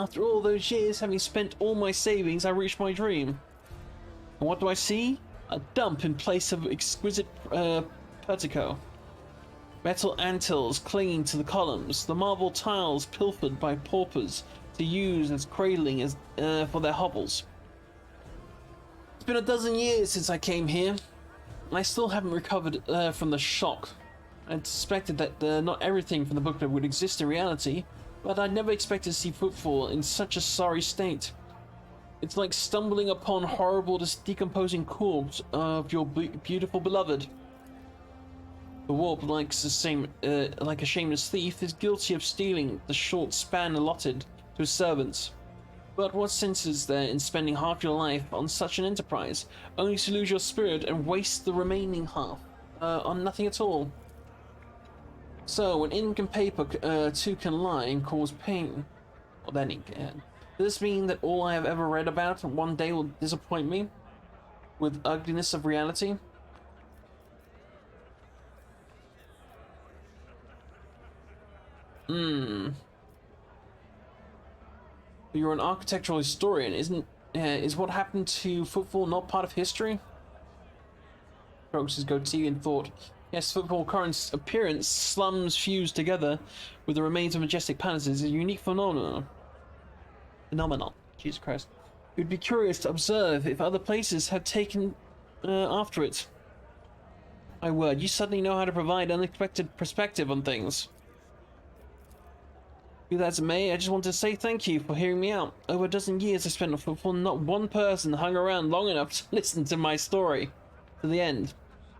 After all those years, having spent all my savings, I reached my dream. And what do I see? A dump in place of exquisite portico. Metal antilles clinging to the columns, the marble tiles pilfered by paupers to use as cradling as for their hovels. It's been a dozen years since I came here, and I still haven't recovered from the shock. I suspected that not everything from the booklet would exist in reality, but I never expected to see Footfall in such a sorry state. It's like stumbling upon horrible, decomposing corpse of your beautiful beloved. The warp, like a shameless thief, is guilty of stealing the short span allotted to his servants. But what sense is there in spending half your life on such an enterprise, only to lose your spirit and waste the remaining half on nothing at all? So, when ink and paper too can lie and cause pain, or then ink, does this mean that all I have ever read about one day will disappoint me with ugliness of reality? You're an architectural historian, is what happened to Footfall not part of history? Strokes his goatee and thought, yes, Footfall current appearance, slums fused together with the remains of majestic palaces, is a unique phenomenon. Jesus Christ. You'd be curious to observe if other places had taken after it. My word, you suddenly know how to provide unexpected perspective on things. Be that as it may, I just want to say thank you for hearing me out. Over a dozen years I spent on Footfall, not one person hung around long enough to listen to my story to the end.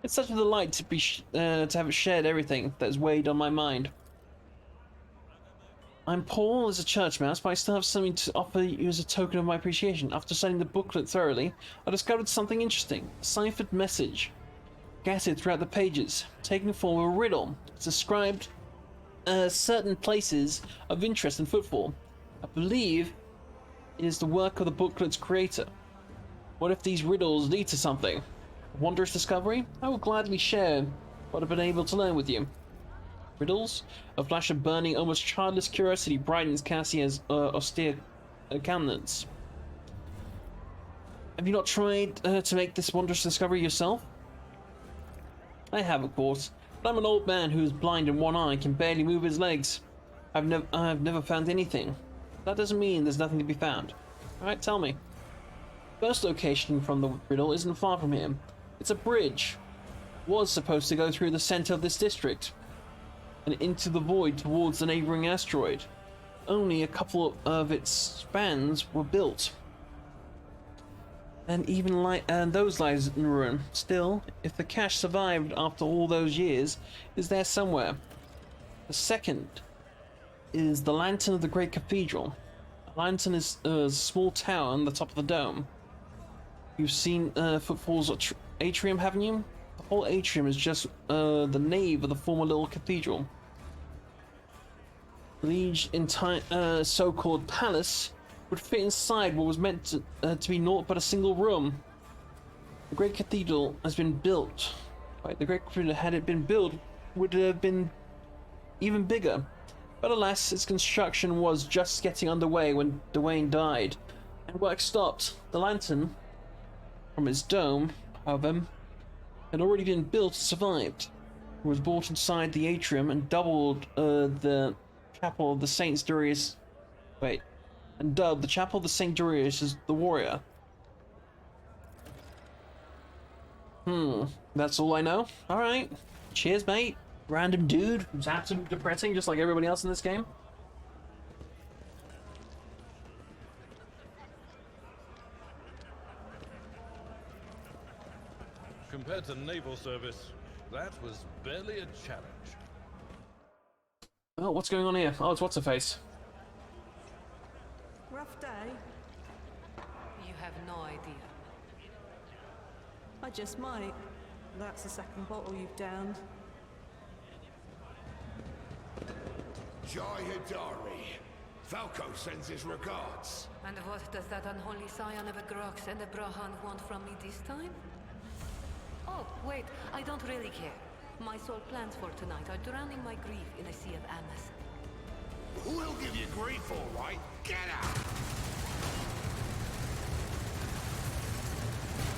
It's such a delight to be to have shared everything that has weighed on my mind. I'm poor as a church mouse, but I still have something to offer you as a token of my appreciation. After studying the booklet thoroughly, I discovered something interesting. A ciphered message, scattered throughout the pages, taking the form of a riddle. It's described certain places of interest in Footfall. I believe it is the work of the booklet's creator. What if these riddles lead to something? A wondrous discovery? I will gladly share what I've been able to learn with you. Riddles? A flash of burning, almost childless curiosity brightens Cassia's austere countenance. Have you not tried to make this wondrous discovery yourself? I have, of course. But I'm an old man who is blind in one eye and can barely move his legs. I've never found anything. That doesn't mean there's nothing to be found. Alright, tell me. First location from the riddle isn't far from here. It's a bridge. Was supposed to go through the center of this district and into the void towards the neighboring asteroid. Only a couple of its spans were built. And those lies in ruin. Still, if the cache survived after all those years, is there somewhere. The second is the lantern of the great cathedral. A lantern is a small tower on the top of the dome. You've seen Footfall's atrium, haven't you? The whole atrium is just the nave of the former little cathedral. The entire so-called palace would fit inside what was meant to be naught but a single room. The great cathedral has been built. Right, the great cathedral, had it been built, would have been even bigger. But alas, its construction was just getting underway when Dwayne died, and work stopped. The lantern from its dome, however, had already been built and survived. It was brought inside the atrium and doubled the chapel of the Saints Durius. And dubbed the Chapel of the St. Durius as the Warrior. That's all I know. Alright. Cheers, mate. Random dude who's absolutely depressing, just like everybody else in this game. Compared to naval service, that was barely a challenge. Oh, what's going on here? Oh, it's what's-her-face. Rough day? You have no idea. I just might. That's the second bottle you've downed. Jai Hidari. Falco sends his regards. And what does that unholy scion of a Grox and a Brahan want from me this time? Oh, wait, I don't really care. My sole plans for tonight are drowning my grief in a sea of Amas. We'll give you grief, all right. Get out!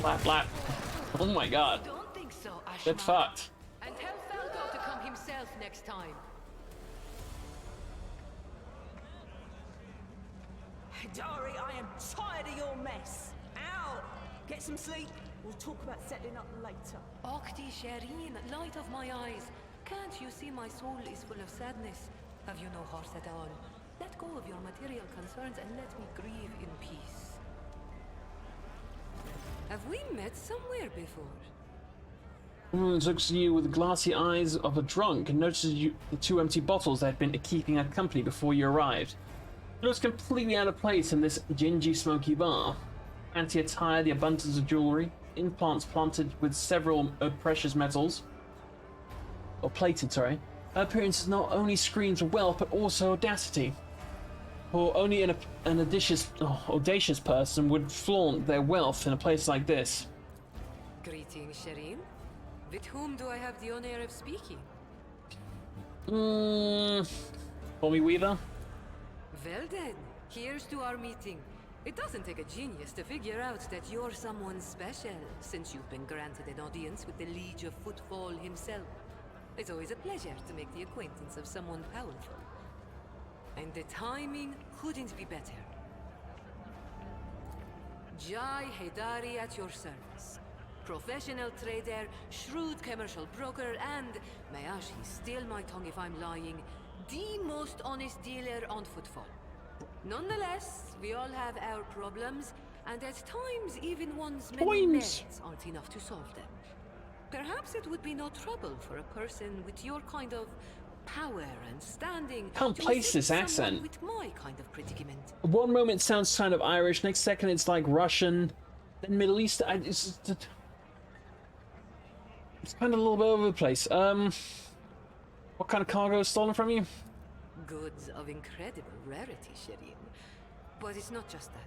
Flap, flap. Oh my god. Don't think so, Ashma. Get fucked. And tell Falco to come himself next time. Dari, I am tired of your mess. Out! Get some sleep. We'll talk about settling up later. Okti Shireen, light of my eyes. Can't you see my soul is full of sadness? Have you no heart at all? Let go of your material concerns and let me grieve in peace. Have we met somewhere before? Looks at you with the glassy eyes of a drunk and notices the 2 empty bottles that had been keeping her company before you arrived. It looks completely out of place in this dingy, smoky bar. Fancy attire, the abundance of jewelry, implants planted with several precious metals. Or plated, sorry. Her appearance not only screams wealth, but also audacity. For only an audacious person would flaunt their wealth in a place like this. Greetings, Shireen. With whom do I have the honor of speaking? Call me Weaver? Well then, here's to our meeting. It doesn't take a genius to figure out that you're someone special, since you've been granted an audience with the Liege of Footfall himself. It's always a pleasure to make the acquaintance of someone powerful. And the timing couldn't be better. Jai Haidari at your service. Professional trader, shrewd commercial broker, and, may I steal my tongue if I'm lying, the most honest dealer on Footfall. Nonetheless, we all have our problems, and at times even one's many merits aren't enough to solve them. Perhaps it would be no trouble for a person with your kind of power and standing Can't place this accent. with my kind of predicament. One moment it sounds kind of Irish, next second it's like Russian, then Middle East. It's kind of a little bit over the place. What kind of cargo is stolen from you? Goods of incredible rarity, Shireen. But it's not just that.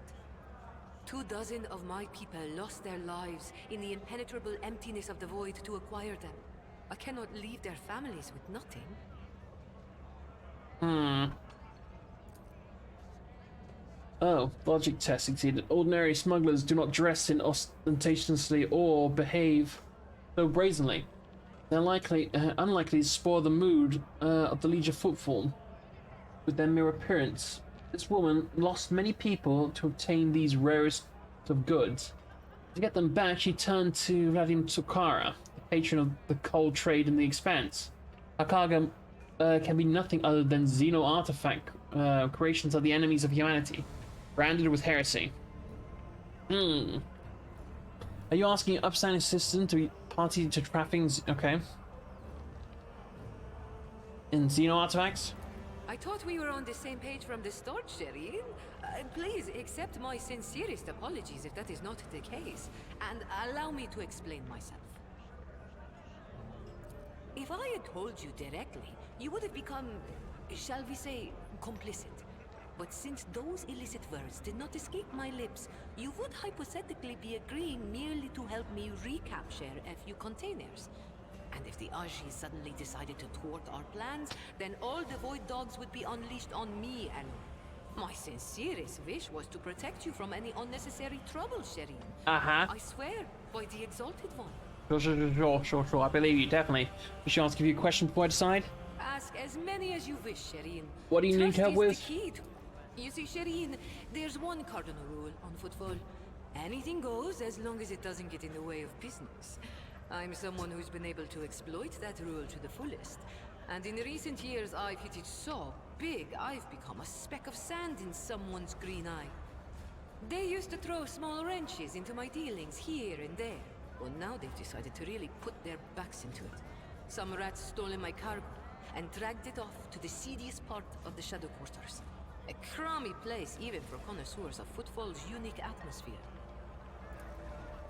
24 of my people lost their lives in the impenetrable emptiness of the void to acquire them. I cannot leave their families with nothing. Oh, logic test succeeded. Ordinary smugglers do not dress in ostentatiously or behave so brazenly. They're unlikely to spoil the mood of the Liege of Footfall with their mere appearance. This woman lost many people to obtain these rarest of goods. To get them back, she turned to Vladimir Tsukara, the patron of the coal trade in the Expanse. Her cargo can be nothing other than Xeno artifact creations of the enemies of humanity, branded with heresy. Are you asking an upstanding citizen to be party to trafficking? Okay. In Xeno artifacts? I thought we were on the same page from the start, Shireen. Please accept my sincerest apologies if that is not the case, and allow me to explain myself. If I had told you directly, you would have become, shall we say, complicit. But since those illicit words did not escape my lips, you would hypothetically be agreeing merely to help me recapture a few containers. And if the Aji suddenly decided to thwart our plans, then all the Void Dogs would be unleashed on me alone. My sincerest wish was to protect you from any unnecessary trouble, Shireen. I swear, by the Exalted One. Sure. I believe you, definitely. Should I ask you a question before I decide? Ask as many as you wish, Shireen. What do you need help with? You see, Shireen, there's one cardinal rule on Footfall. Anything goes as long as it doesn't get in the way of business. I'm someone who's been able to exploit that rule to the fullest. And in recent years, I've hit it so big, I've become a speck of sand in someone's green eye. They used to throw small wrenches into my dealings here and there. Well, now they've decided to really put their backs into it. Some rats stolen my cargo and dragged it off to the seediest part of the Shadow Quarters. A crummy place even for connoisseurs of Footfall's unique atmosphere.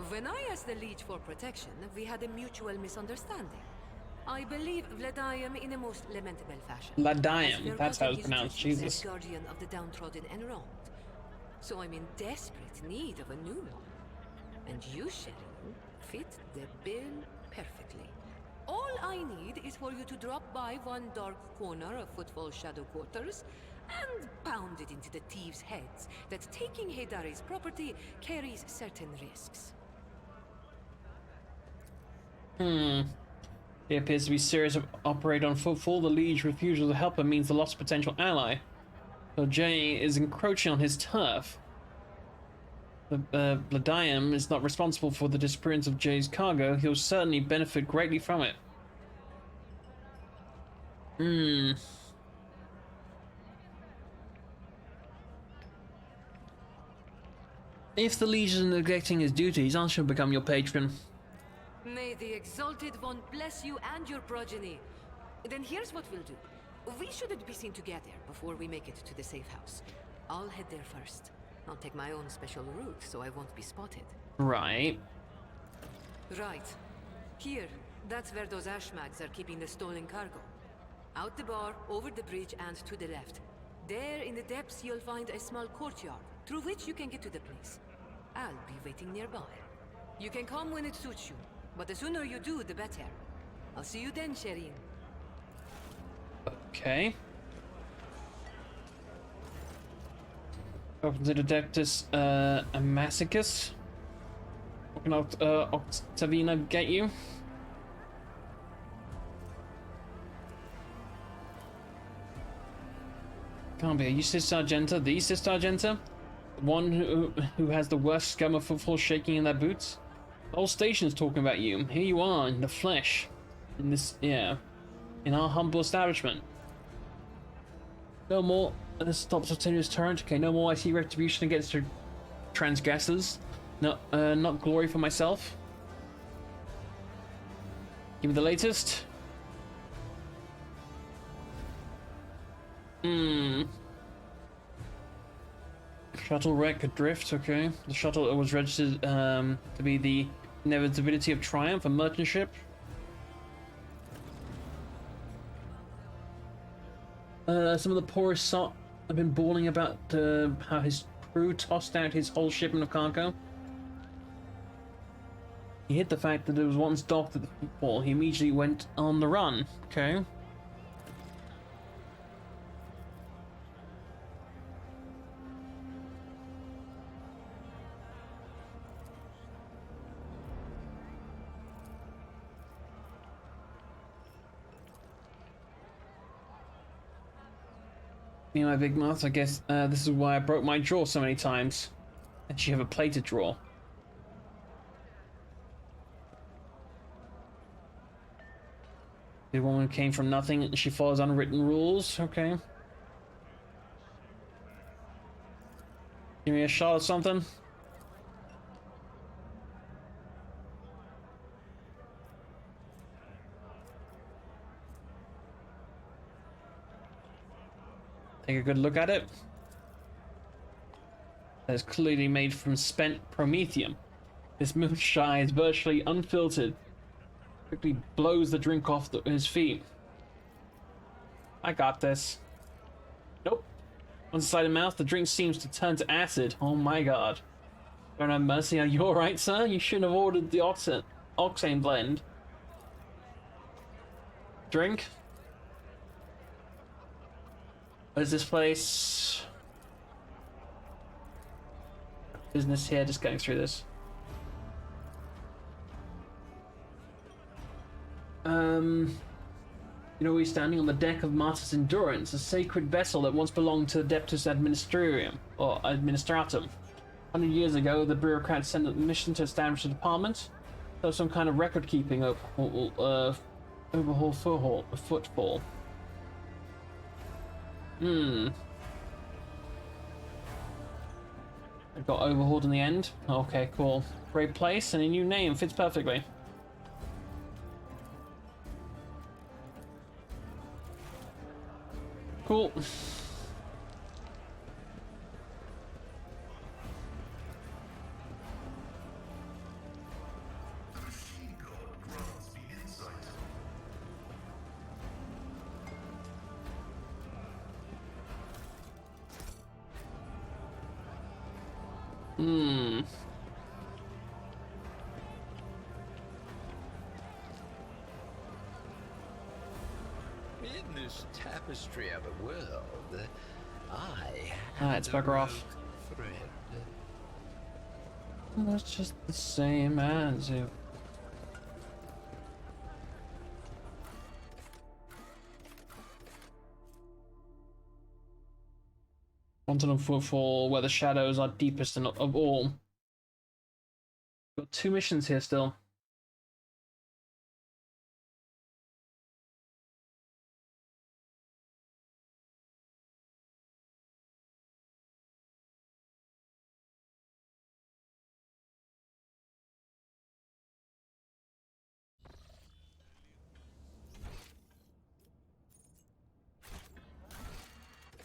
When I asked the Liege for protection, we had a mutual misunderstanding. I believe Vladium in a most lamentable fashion. Vladium, that's how it's pronounced, Jesus. As guardian of the downtrodden and wronged. So I'm in desperate need of a new one. And you, Shireen, fit the bill perfectly. All I need is for you to drop by one dark corner of Footfall Shadow Quarters and pound it into the thieves' heads that taking Haidari's property carries certain risks. Hmm. He appears to be serious of operating on footfall. The Liege refusal to help him means the loss of potential ally. So Jay is encroaching on his turf. The Bladium is not responsible for the disappearance of Jay's cargo. He'll certainly benefit greatly from it. Hmm. If the Liege is neglecting his duties, I shall become your patron. May the Exalted One bless you and your progeny. Then here's what we'll do. We shouldn't be seen together before we make it to the safe house. I'll head there first. I'll take my own special route so I won't be spotted. Right. Right. Here, that's where those ashmags are keeping the stolen cargo. Out the bar, over the bridge, and to the left. There in the depths you'll find a small courtyard, through which you can get to the place. I'll be waiting nearby. You can come when it suits you, but the sooner you do, the better. I'll see you then, Sherin. Okay. Open to the Adeptus Amacicus. What can Octavina get you? Can't be. Are you Sister Argenta? The Sister Argenta? The one who has the worst scum of footfall shaking in their boots? The whole station's talking about you. Here you are, in the flesh. In this, yeah. In our humble establishment. No more. This stops Octavia's turret. Okay, no more I see retribution against her transgressors. No, not glory for myself. Give me the latest. Shuttle wreck adrift, okay. The shuttle was registered to be the inevitability of triumph, a merchant ship. Some of the poorest sot have been bawling about how his crew tossed out his whole shipment of cargo. He hid the fact that it was once docked at the port. He immediately went on the run. Okay. Me and my big mouth, I guess this is why I broke my jaw so many times. And she have a plated draw. The woman came from nothing and she follows unwritten rules, okay. Give me a shot or something. Take a good look at it. It's clearly made from spent promethium. This moonshine is virtually unfiltered. Quickly blows the drink off his feet. I got this. Nope. Once inside the mouth, the drink seems to turn to acid. Oh my god. Don't have mercy. Are you alright, sir? You shouldn't have ordered the octane blend. Drink? Where's this place? Business here, just going through this. You know, we're standing on the deck of Martyr's Endurance, a sacred vessel that once belonged to the Adeptus Administratum, or Administratum. 100 years ago, the bureaucrats sent a mission to establish a department. So some kind of record-keeping overhaul footfall. It got overhauled in the end. Okay, cool. Great place and a new name fits perfectly. Cool. In this tapestry of a world, It's bugger off. friend. That's just the same as if. Wanted on footfall, where the shadows are deepest of all. Got 2 missions here still.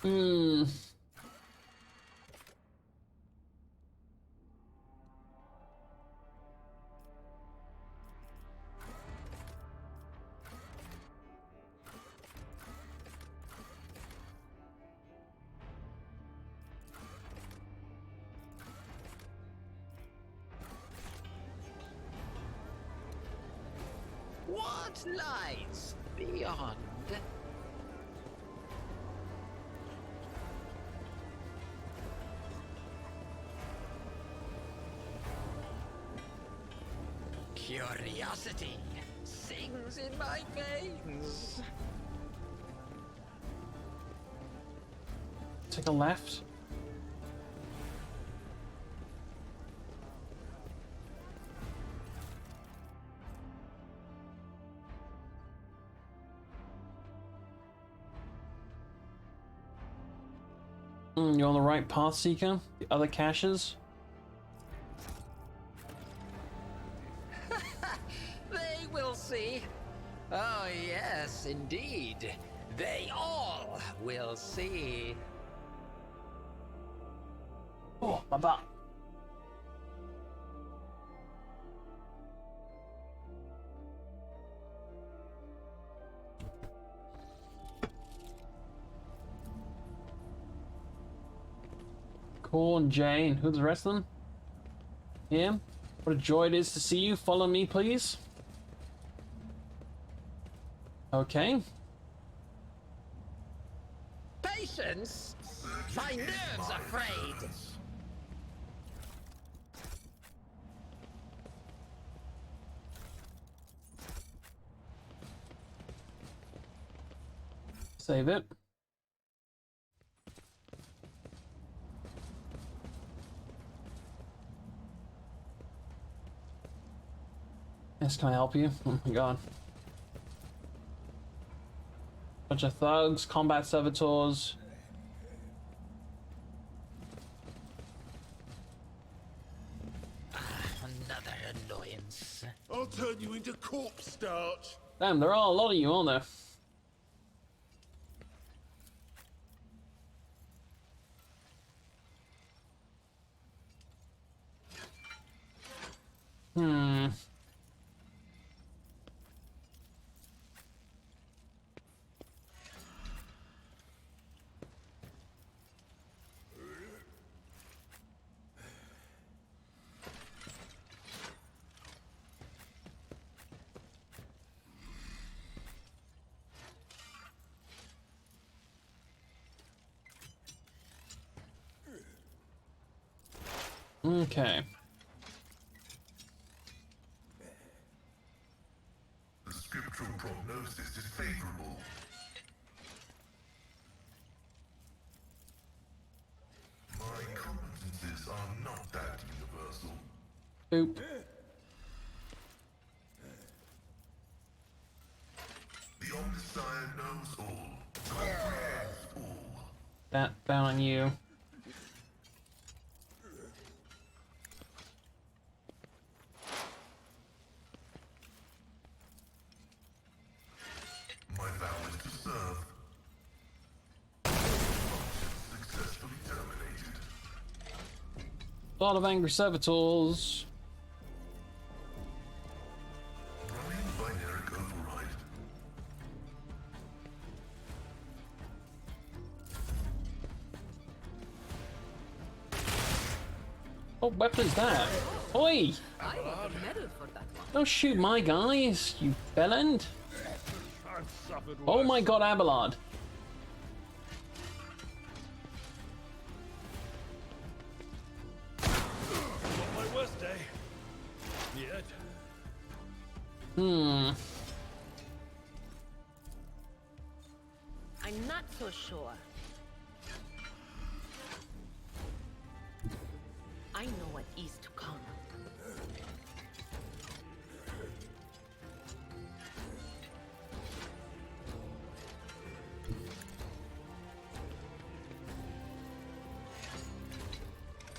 Hmm. What lies beyond? Curiosity sings in my veins. Take a left. You're on the right path, Seeker. The other caches. They will see. Oh, yes, indeed. They all will see. Oh, my butt. Corn, Jane. Who's the rest of them? Here. What a joy it is to see you. Follow me, please. Okay. Patience? My nerves are frayed. Save it. Yes, can I help you? Oh my god. Bunch of thugs, combat servitors. Another annoyance. I'll turn you into corpse starch. Damn, there are a lot of you, aren't there? Hmm. Okay. The scriptural prognosis is favorable. My competences are not that universal. Boop. The Omniscient knows all, comprehends all. That down on you. My vow is to serve. Successfully terminated. A lot of angry servitors. Running binary override. What weapon's that? Oi! I want a medal for that one. Don't shoot my guys, you bellend. I've suffered Oh worse. my god, Abelard. Not my worst day. Yet. Hmm. I'm not so sure.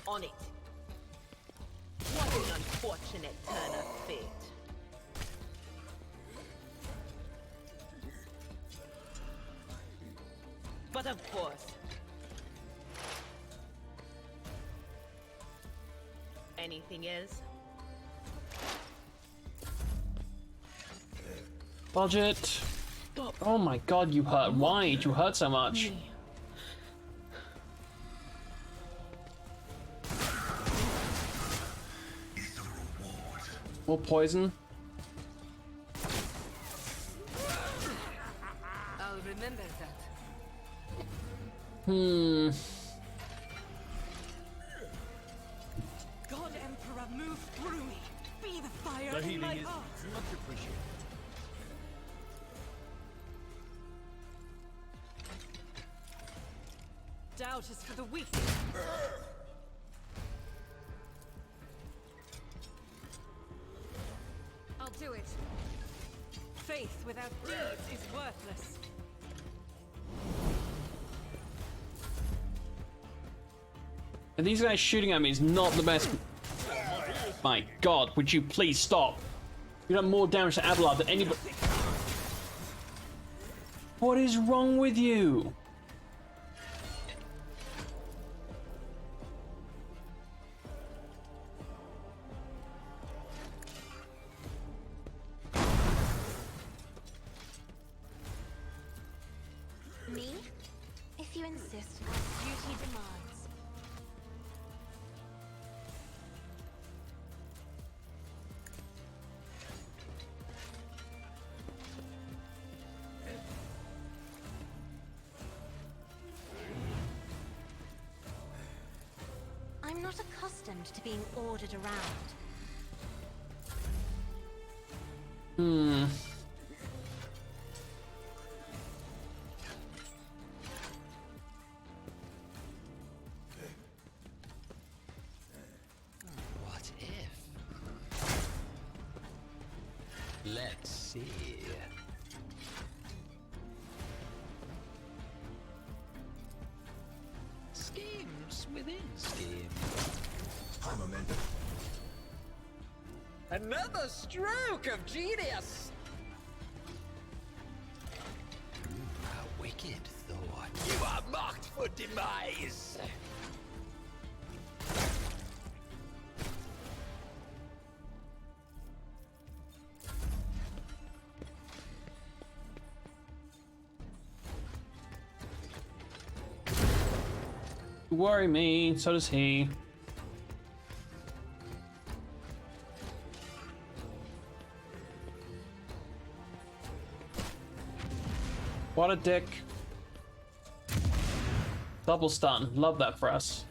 On it. What an unfortunate turn of fate. But of course. Anything else? Budget. Oh my god, you hurt. Why did you hurt so much? More poison. I'll remember that. God Emperor, move through me. Be the fire The in healing my is heart. much appreciated. Doubt is for the weak. I'll do it. Faith without deeds is worthless. And these guys shooting at me is not the best. My god, would you please stop? You done more damage to Abelard than anybody. What is wrong with you? Me? If you insist, as duty demands. I'm not accustomed to being ordered around. What if? Let's see. Schemes within schemes. I'm amended. Another stroke of genius! A wicked thought. You are marked for demise! You worry me, so does he. What a dick. Double stun. Love that for us.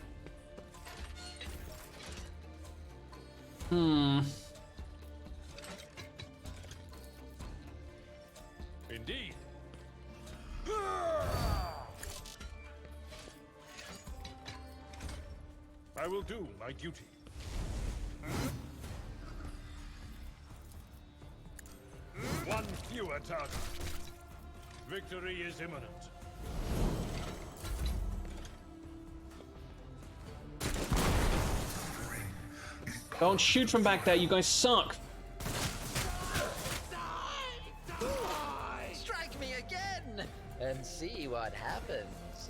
Indeed. I will do my duty. One fewer target. Victory is imminent. Don't shoot from back there, you guys suck. Strike me again! And see what happens.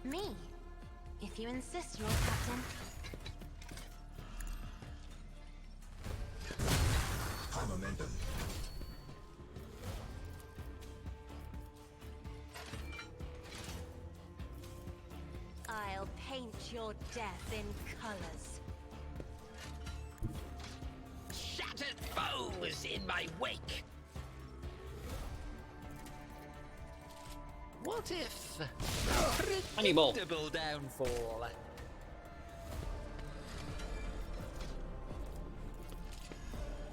Me? If you insist, Lord Captain. I'm amended. I'll paint your death in colors. Shattered foes in my wake! What if... Honeyball. Predictable downfall.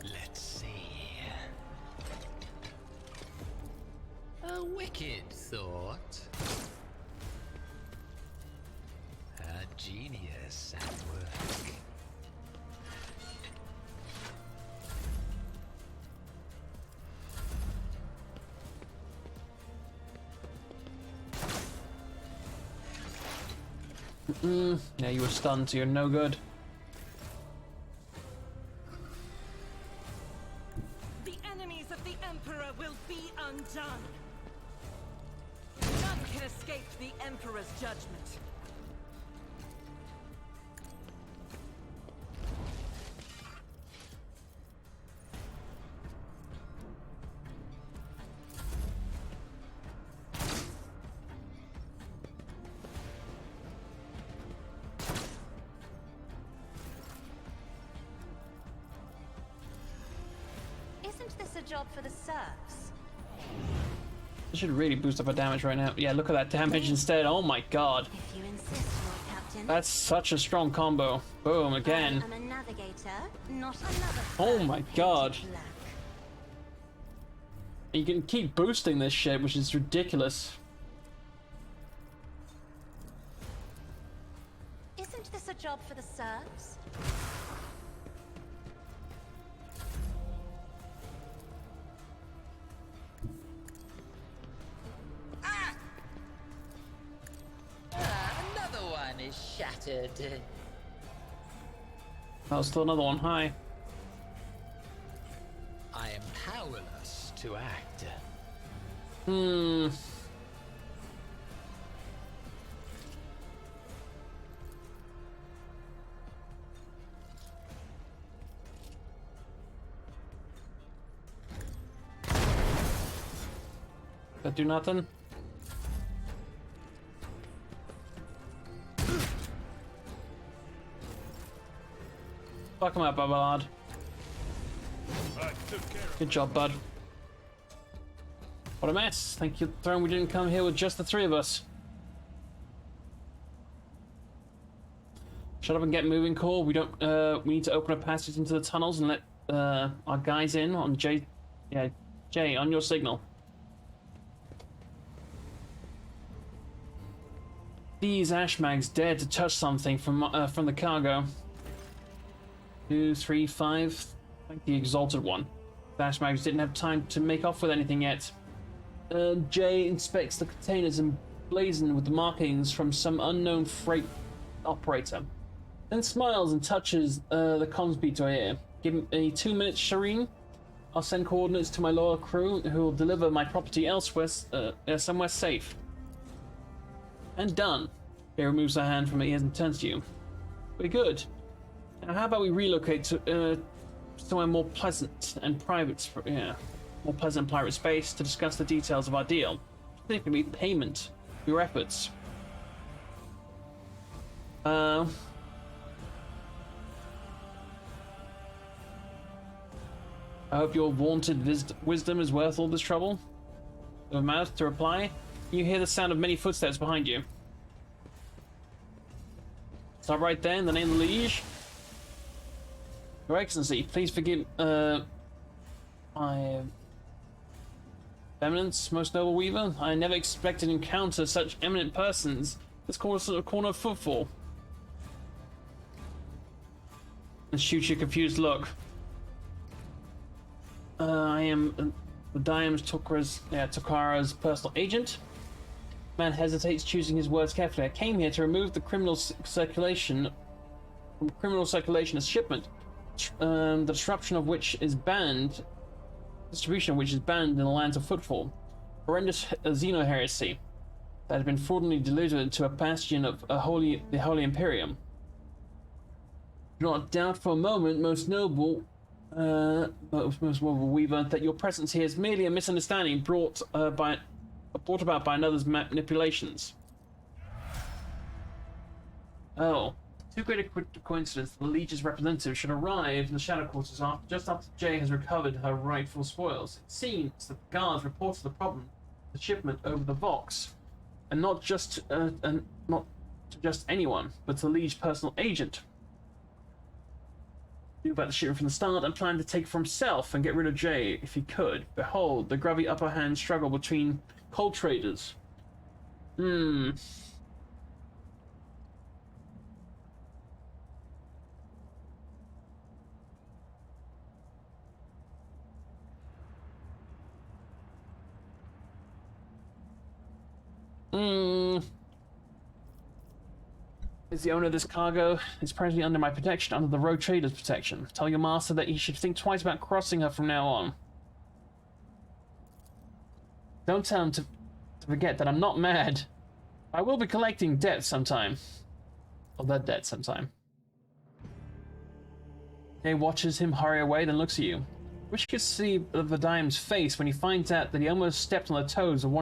Let's see. A wicked thought. A genius at work. Yeah, you were stunned, so you're no good. The enemies of the Emperor will be undone. None can escape the Emperor's judgment. Isn't this a job for the serfs? I should really boost up our damage right now. Yeah, look at that damage instead. Oh my god. If you insist, Lord Captain. That's such a strong combo. Boom, again. I'm a navigator, not another. Oh my painted god. black. You can keep boosting this shit, which is ridiculous. Isn't this a job for the serfs? Another one is shattered. Oh, still another one. Hi. I am powerless to act. Hmm. That do nothing? Fuck him up, Ballard. I took care of Good job, bud. What a mess. Thank you, Throne. We didn't come here with just the three of us. Shut up and get moving, Core. We don't. We need to open a passage into the tunnels and let our guys in on Jay. Yeah, Jay, on your signal. These ashmags dared to touch something from the cargo. 2, 3, 5. Thank the Exalted One. The ashmags didn't have time to make off with anything yet. Jay inspects the containers emblazoned with the markings from some unknown freight operator. Then smiles and touches the comms beat to her ear. Give me 2 minutes, Shireen. I'll send coordinates to my loyal crew who will deliver my property elsewhere, somewhere safe. And done. He removes her hand from her ears and turns to you. We're good. Now how about we relocate to somewhere more pleasant and private, more pleasant and private space to discuss the details of our deal. Specifically, payment for your efforts. I hope your vaunted wisdom is worth all this trouble. With a mouth to reply, you hear the sound of many footsteps behind you. Stop right there in the name of the liege. Your Excellency, please forgive my eminence, most noble weaver. I never expected to encounter such eminent persons. This corner of footfall. And shoots you a confused look. I am the Diam's Tokara's personal agent. Man hesitates, choosing his words carefully. I came here to remove the criminal circulation a shipment, the distribution of which is banned in the lands of Footfall. Horrendous Xeno heresy that has been fraudulently diluted into a bastion of the Holy Imperium. Do not doubt for a moment, most noble weaver, that your presence here is merely a misunderstanding brought about by another's manipulations. Oh. Too great a coincidence that the Legion's representative should arrive in the Shadow Quarters just after Jay has recovered her rightful spoils. It seems that the guards reported the problem, the shipment over the Vox, and not just anyone, but to the Legion's personal agent. Knew about the shipment from the start and planned to take it for himself and get rid of Jay if he could. Behold, the grubby upper hand struggle between coal traders. is the owner of this cargo. It's presently under my protection, under the road trader's protection. Tell your master that he should think twice about crossing her from now on. Don't tell him to forget that I'm not mad. I will be collecting debt sometime. Or that debt sometime. Jay watches him hurry away, then looks at you. Wish you could see the Dime's face when he finds out that he almost stepped on the toes of one